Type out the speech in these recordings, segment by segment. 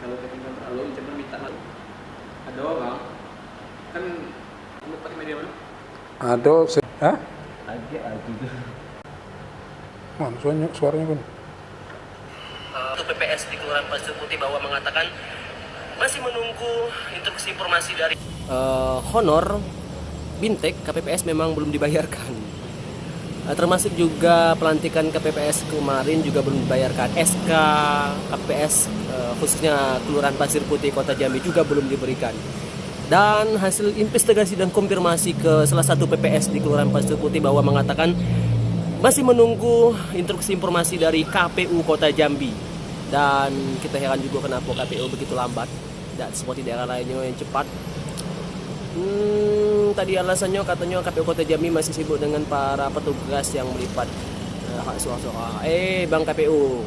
Kalau ketinggalan terlalu jangan minta malu. Ada bang, kan kamu pakai media mana? Ada, hah? Ada tuh. Mana suaranya pun? PPS di Kelurahan Pasir Putih bahwa mengatakan masih menunggu instruksi informasi dari honor Bintek KPPS memang belum dibayarkan. Termasuk juga pelantikan KPPS kemarin juga belum dibayarkan. SK KPPS khususnya Kelurahan Pasir Putih Kota Jambi juga belum diberikan. Dan hasil investigasi dan konfirmasi ke salah satu PPS di Kelurahan Pasir Putih bahwa mengatakan masih menunggu instruksi informasi dari KPU Kota Jambi. Dan kita heran juga kenapa KPU begitu lambat dan seperti daerah lainnya yang cepat. Tadi alasannya katanya KPU Kota Jambi masih sibuk dengan para petugas yang melipat hak suara. Bang KPU,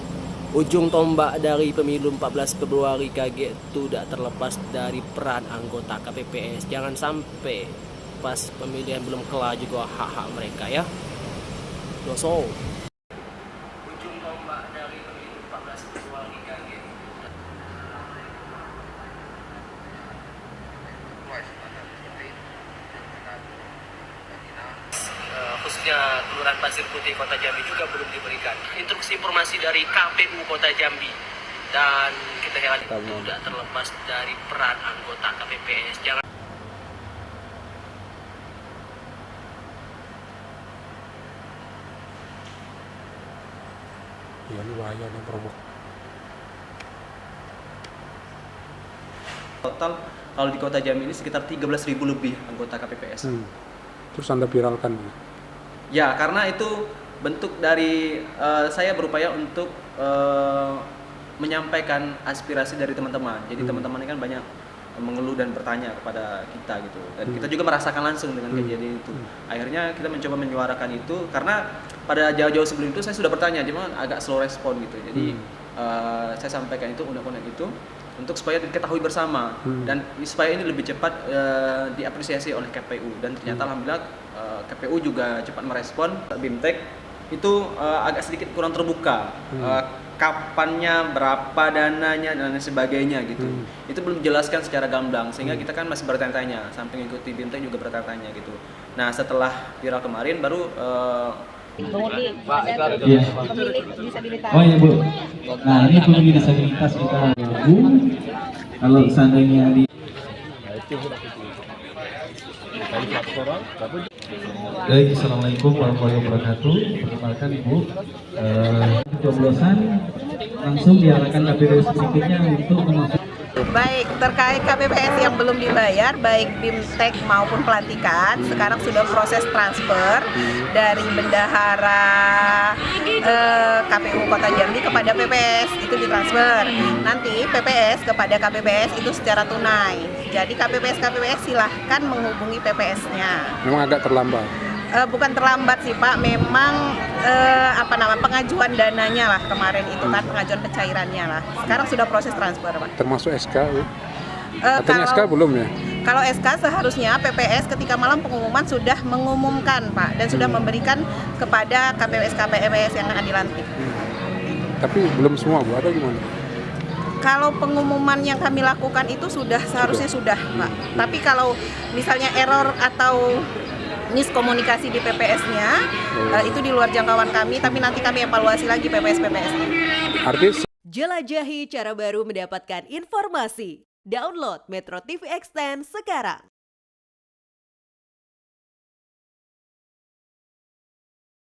ujung tombak dari pemilu 14 Februari kaget tidak terlepas dari peran anggota KPPS. Jangan sampai pas pemilihan belum kelar juga hak-hak mereka ya. Doso. Ujung tombak dari pemilu 14 Februari kaget. Khususnya Kelurahan Pasir Putih Kota Jambi juga belum diberikan instruksi informasi dari KPU Kota Jambi. Dan kita heran tidak terlepas dari peran anggota KPPS. Jangan Ya ini bahaya nih perobok. Total kalau di Kota Jambi ini sekitar 13.000 lebih anggota KPPS. Terus Anda viralkan? Ya, karena itu bentuk dari saya berupaya untuk menyampaikan aspirasi dari teman-teman. Jadi teman-teman ini kan banyak mengeluh dan bertanya kepada kita gitu. Dan kita juga merasakan langsung dengan kejadian itu. Akhirnya kita mencoba menyuarakan itu karena pada jauh-jauh sebelum itu saya sudah bertanya, cuma agak slow respon gitu. Jadi saya sampaikan itu undang-undang itu untuk supaya diketahui bersama dan supaya ini lebih cepat diapresiasi oleh KPU. Dan ternyata alhamdulillah KPU juga cepat merespon. Bimtek itu agak sedikit kurang terbuka. Kapannya, berapa dananya dan sebagainya gitu. Itu belum dijelaskan secara gamblang sehingga kita kan masih bertanya-tanya, sampai mengikuti Bimtek juga bertanya-tanya gitu. Nah, setelah viral kemarin baru pemilik disabilitas. Oh iya Bu. Nah ini pemilik disabilitas kita Bu. Kalau seandainya di Baik, Assalamualaikum warahmatullahi wabarakatuh. Perkenalkan Ibu, pencoblosan langsung diarahkan KPPS berikutnya untuk memasuk. Baik, terkait KPPS yang belum dibayar, baik Bimtek maupun pelantikan, sekarang sudah proses transfer dari bendahara KPU Kota Jambi kepada PPS, itu ditransfer. Nanti PPS kepada KPPS itu secara tunai. Jadi KPPS silahkan menghubungi PPS-nya. Memang agak terlambat. Bukan terlambat sih Pak, memang pengajuan dananya lah kemarin itu kan, pengajuan pencairannya lah. Sekarang sudah proses transfer Pak. Termasuk SK, Bu? Katanya SK belum ya? Kalau SK seharusnya PPS ketika malam pengumuman sudah mengumumkan Pak, dan sudah memberikan kepada KPPS yang akan dilantik. Tapi belum semua Bu, atau gimana? Kalau pengumuman yang kami lakukan itu seharusnya sudah Pak. Tapi kalau misalnya error atau miskomunikasi di PPS-nya, itu di luar jangkauan kami, tapi nanti kami evaluasi lagi PPS-PPS-nya. Artis Jelajahi cara baru mendapatkan informasi. Download Metro TV Extend sekarang.